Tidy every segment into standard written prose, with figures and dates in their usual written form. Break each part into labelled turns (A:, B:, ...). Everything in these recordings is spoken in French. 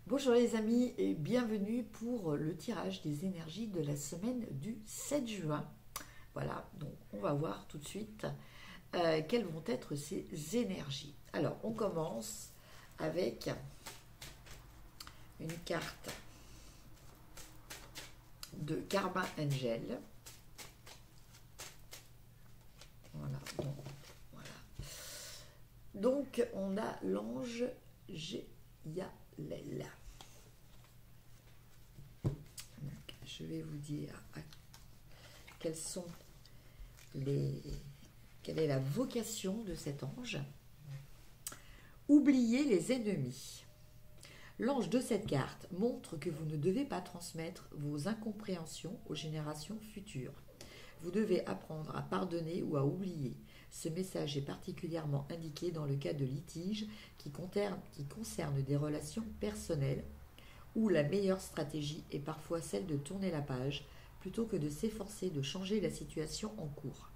A: Bonjour les amis et bienvenue pour le tirage des énergies de la semaine du 7 juin. Voilà, donc on va voir tout de suite quelles vont être ces énergies. Alors on commence avec une carte de Karma Angel. Voilà, donc on a l'ange Géialel. Je vais vous dire quelles sont quelle est la vocation de cet ange. Oubliez les ennemis. L'ange de cette carte montre que vous ne devez pas transmettre vos incompréhensions aux générations futures. Vous devez apprendre à pardonner ou à oublier. Ce message est particulièrement indiqué dans le cas de litiges qui concernent des relations personnelles, où la meilleure stratégie est parfois celle de tourner la page plutôt que de s'efforcer de changer la situation en cours.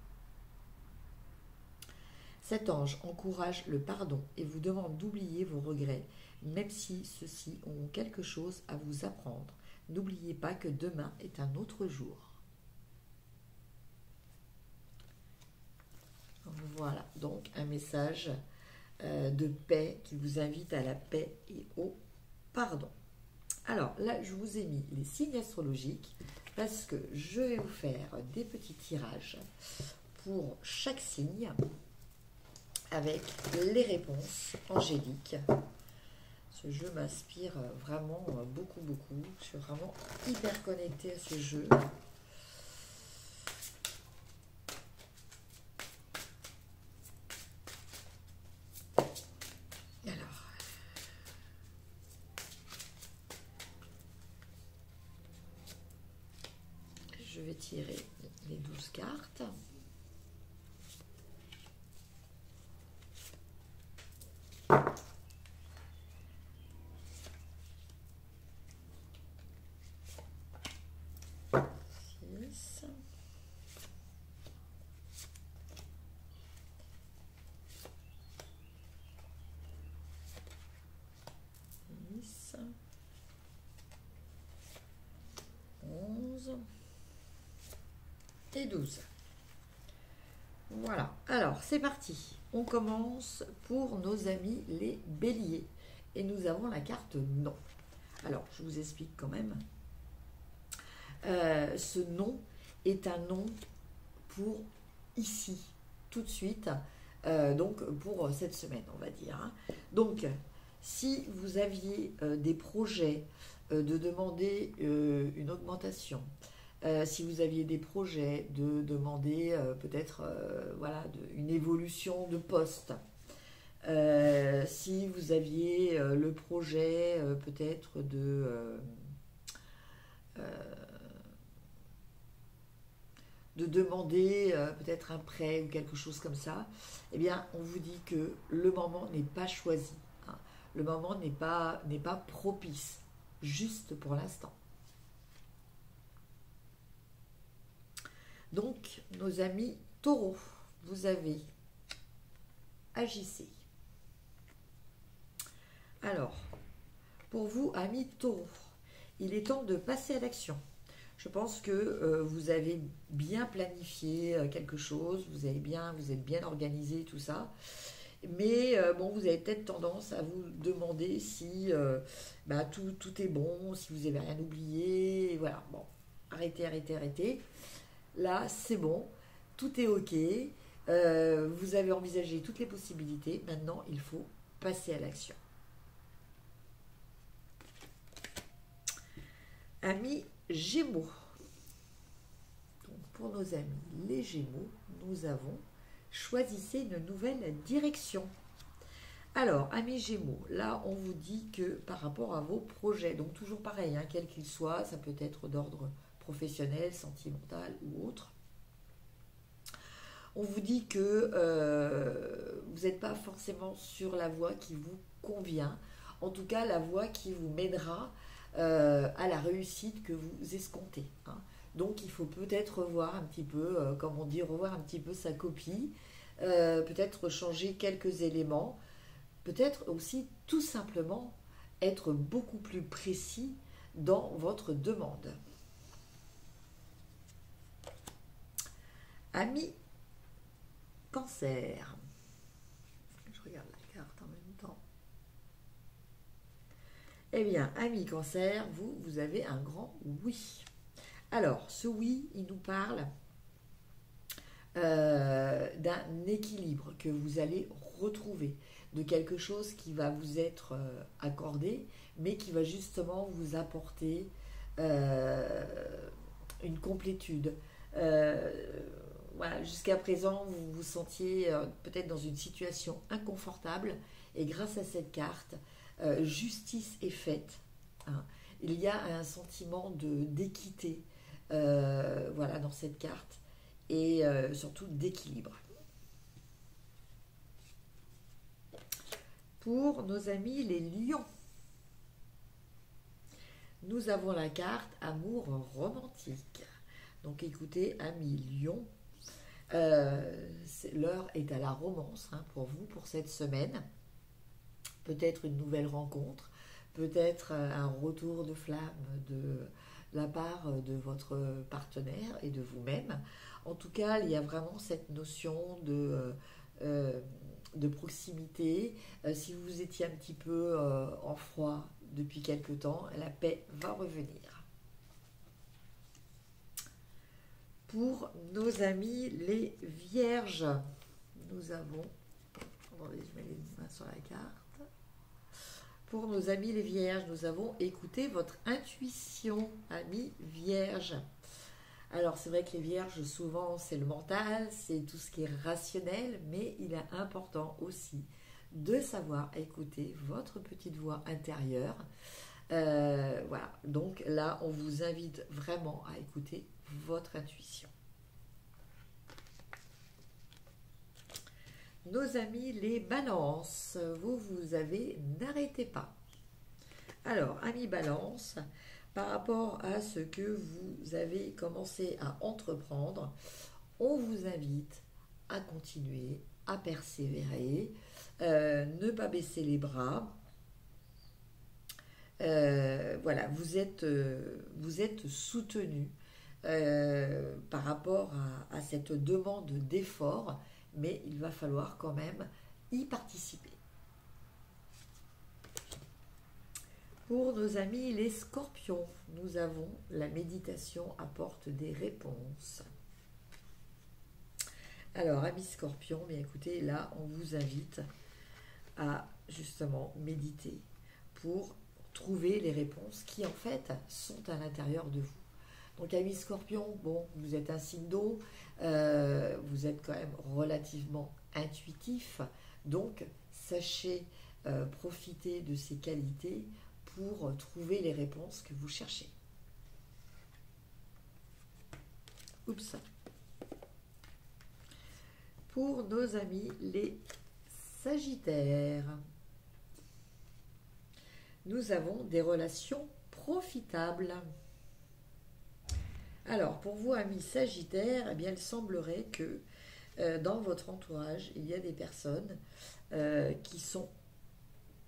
A: Cet ange encourage le pardon et vous demande d'oublier vos regrets, même si ceux-ci ont quelque chose à vous apprendre. N'oubliez pas que demain est un autre jour. Voilà, donc un message de paix qui vous invite à la paix et au pardon. Alors là, je vous ai mis les signes astrologiques parce que je vais vous faire des petits tirages pour chaque signe avec les réponses angéliques. Ce jeu m'inspire vraiment beaucoup. Je suis vraiment hyper connectée à ce jeu. Je vais tirer les 12 cartes. Six. Dix. 11. Et 12. Voilà, alors c'est parti. On commence pour nos amis les béliers. Et nous avons la carte non. Alors, je vous explique quand même. Ce non est un non pour ici, tout de suite. Donc, pour cette semaine, on va dire. Hein. Donc, si vous aviez des projets de demander une augmentation, si vous aviez des projets de demander peut-être une évolution de poste, si vous aviez le projet peut-être de demander peut-être un prêt ou quelque chose comme ça, eh bien on vous dit que le moment n'est pas choisi, hein. Le moment n'est pas propice, juste pour l'instant. Donc, nos amis taureaux, vous avez agissez. Alors, pour vous, amis taureaux, il est temps de passer à l'action. Je pense que vous avez bien planifié quelque chose, vous êtes bien organisé, tout ça. Mais bon, vous avez peut-être tendance à vous demander si tout est bon, si vous n'avez rien oublié. Voilà, bon, arrêtez. Là, c'est bon, tout est ok, vous avez envisagé toutes les possibilités, maintenant il faut passer à l'action. Amis Gémeaux, donc pour nos amis les Gémeaux, nous avons choisissez une nouvelle direction. Alors, amis Gémeaux, là on vous dit que par rapport à vos projets, donc toujours pareil, hein, quel qu'il soit, ça peut être d'ordre professionnel, sentimental ou autre. On vous dit que vous n'êtes pas forcément sur la voie qui vous convient, en tout cas la voie qui vous mènera à la réussite que vous escomptez. Hein. Donc il faut peut-être revoir un petit peu, comme on dit, revoir un petit peu sa copie, peut-être changer quelques éléments, peut-être aussi tout simplement être beaucoup plus précis dans votre demande. Ami Cancer. Je regarde la carte en même temps. Eh bien, ami Cancer, vous avez un grand oui. Alors, ce oui, il nous parle d'un équilibre que vous allez retrouver, de quelque chose qui va vous être accordé, mais qui va justement vous apporter une complétude. Voilà, jusqu'à présent, vous vous sentiez peut-être dans une situation inconfortable, et grâce à cette carte, justice est faite. Hein. Il y a un sentiment d'équité voilà, dans cette carte, et surtout d'équilibre. Pour nos amis les lions, nous avons la carte amour romantique. Donc écoutez, amis lions, l'heure est à la romance hein, pour vous, pour cette semaine. Peut-être une nouvelle rencontre, peut-être un retour de flamme de la part de votre partenaire et de vous-même. En tout cas, il y a vraiment cette notion de proximité. Si vous étiez un petit peu en froid depuis quelque temps, la paix va revenir. Pour nos amis les vierges, nous avons... Attendez, je mets les mains sur la carte. Pour nos amis les vierges, nous avons écouté votre intuition, amis vierges. Alors c'est vrai que les vierges, souvent c'est le mental, c'est tout ce qui est rationnel, mais il est important aussi de savoir écouter votre petite voix intérieure. Voilà, donc là on vous invite vraiment à écouter votre intuition. Nos amis les balances, vous avez n'arrêtez pas. Alors, amis balance, par rapport à ce que vous avez commencé à entreprendre, on vous invite à continuer, à persévérer, ne pas baisser les bras. Voilà, vous êtes soutenu par rapport à cette demande d'effort, mais il va falloir quand même y participer. Pour nos amis les scorpions, nous avons la méditation apporte des réponses. Alors, amis scorpions, bien écoutez, là, on vous invite à justement méditer pour trouver les réponses qui, en fait, sont à l'intérieur de vous. Donc, amis scorpions, bon, vous êtes un signe d'eau, vous êtes quand même relativement intuitif, donc sachez profiter de ces qualités pour trouver les réponses que vous cherchez. Oups. Pour nos amis les Sagittaires, nous avons des relations profitables. Alors, pour vous, amis Sagittaires, eh bien, il semblerait que dans votre entourage, il y a des personnes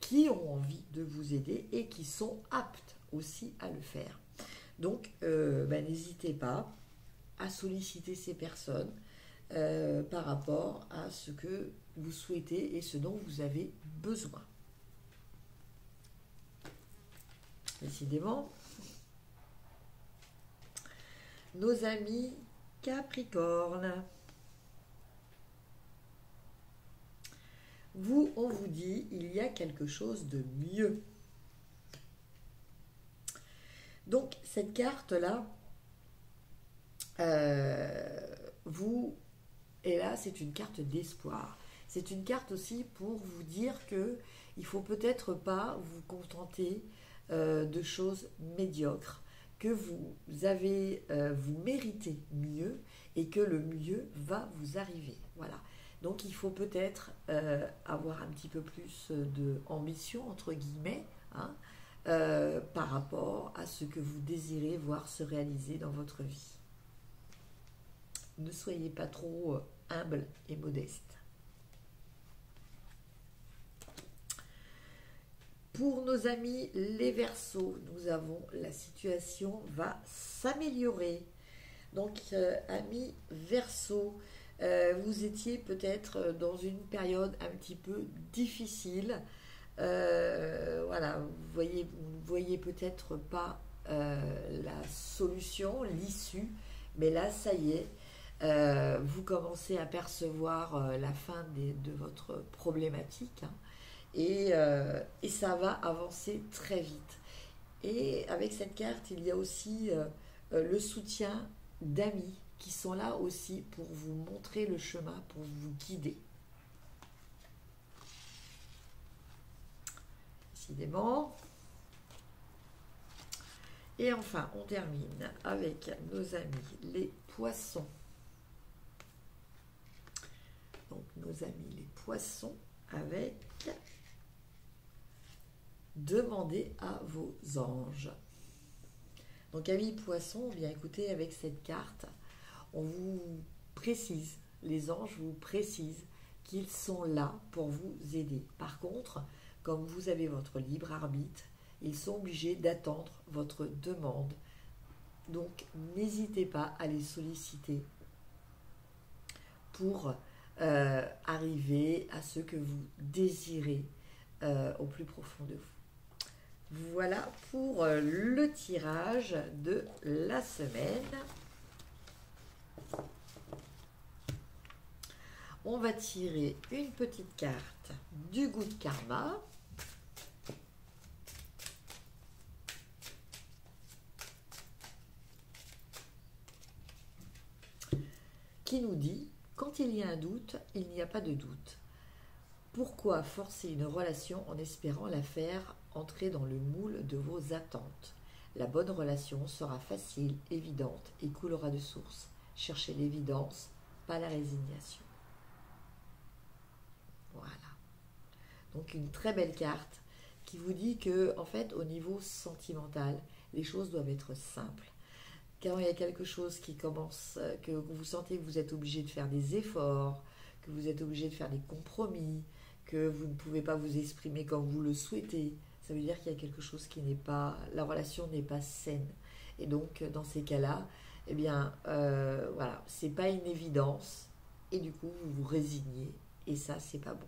A: qui ont envie de vous aider et qui sont aptes aussi à le faire. Donc, n'hésitez pas à solliciter ces personnes par rapport à ce que vous souhaitez et ce dont vous avez besoin. Décidément, nos amis Capricorne, on vous dit, il y a quelque chose de mieux. Donc, cette carte-là, et là, c'est une carte d'espoir. C'est une carte aussi pour vous dire que il ne faut peut-être pas vous contenter de choses médiocres, que vous méritez mieux et que le mieux va vous arriver. Voilà. Donc il faut peut-être avoir un petit peu plus d'ambition, entre guillemets, hein, par rapport à ce que vous désirez voir se réaliser dans votre vie. Ne soyez pas trop humble et modeste. Pour nos amis les Verseaux, nous avons la situation va s'améliorer. Donc, amis Verseaux, vous étiez peut-être dans une période un petit peu difficile. Voilà, vous voyez peut-être pas la solution, l'issue, mais là, ça y est, vous commencez à percevoir la fin de votre problématique, hein, et ça va avancer très vite. Et avec cette carte, il y a aussi le soutien d'amis qui sont là aussi pour vous montrer le chemin, pour vous guider. Décidément. Et enfin, on termine avec nos amis les poissons. Donc, nos amis les poissons avec demandez à vos anges. Donc, amis poissons, bien écoutez, avec cette carte, on vous précise, les anges vous précisent qu'ils sont là pour vous aider. Par contre, comme vous avez votre libre arbitre, ils sont obligés d'attendre votre demande. Donc, n'hésitez pas à les solliciter pour arriver à ce que vous désirez au plus profond de vous. Voilà pour le tirage de la semaine. On va tirer une petite carte du Good Karma. Qui nous dit, quand il y a un doute, il n'y a pas de doute. Pourquoi forcer une relation en espérant la faire entrer dans le moule de vos attentes? La bonne relation sera facile, évidente et coulera de source. Cherchez l'évidence, pas la résignation. Voilà. Donc une très belle carte qui vous dit que, en fait, au niveau sentimental, les choses doivent être simples. Quand il y a quelque chose qui commence, que vous sentez que vous êtes obligé de faire des efforts, que vous êtes obligé de faire des compromis, que vous ne pouvez pas vous exprimer comme vous le souhaitez, ça veut dire qu'il y a quelque chose qui n'est pas, la relation n'est pas saine. Et donc, dans ces cas-là, eh bien, voilà, c'est pas une évidence, et du coup, vous vous résignez, et ça, c'est pas bon.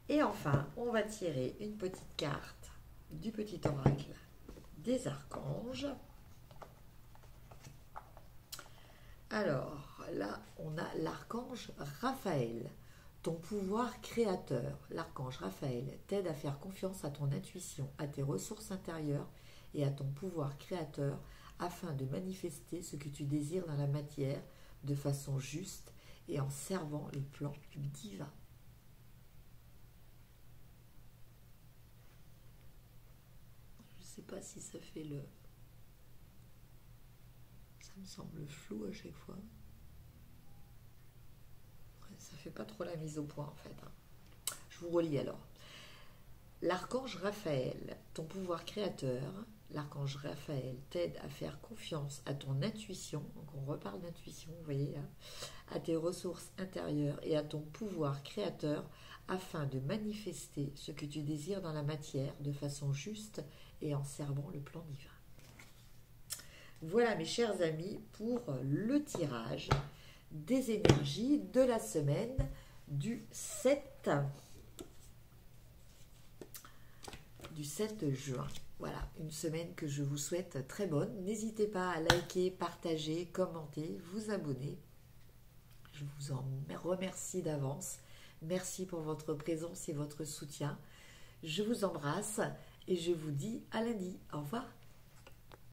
A: Et enfin, on va tirer une petite carte du petit oracle des archanges. Alors, là, on a l'archange Raphaël. Ton pouvoir créateur, l'archange Raphaël, t'aide à faire confiance à ton intuition, à tes ressources intérieures et à ton pouvoir créateur afin de manifester ce que tu désires dans la matière de façon juste et en servant le plan divin. Je ne sais pas si ça fait le... Ça me semble flou à chaque fois. Ça fait pas trop la mise au point en fait. Je vous relis alors. L'archange Raphaël, ton pouvoir créateur, l'archange Raphaël t'aide à faire confiance à ton intuition, donc on reparle d'intuition, vous voyez là, à tes ressources intérieures et à ton pouvoir créateur afin de manifester ce que tu désires dans la matière de façon juste et en servant le plan divin. Voilà mes chers amis pour le tirage des énergies de la semaine du 7 juin. Voilà, une semaine que je vous souhaite très bonne. N'hésitez pas à liker, partager, commenter, vous abonner. Je vous en remercie d'avance. Merci pour votre présence et votre soutien. Je vous embrasse et je vous dis à lundi. Au revoir.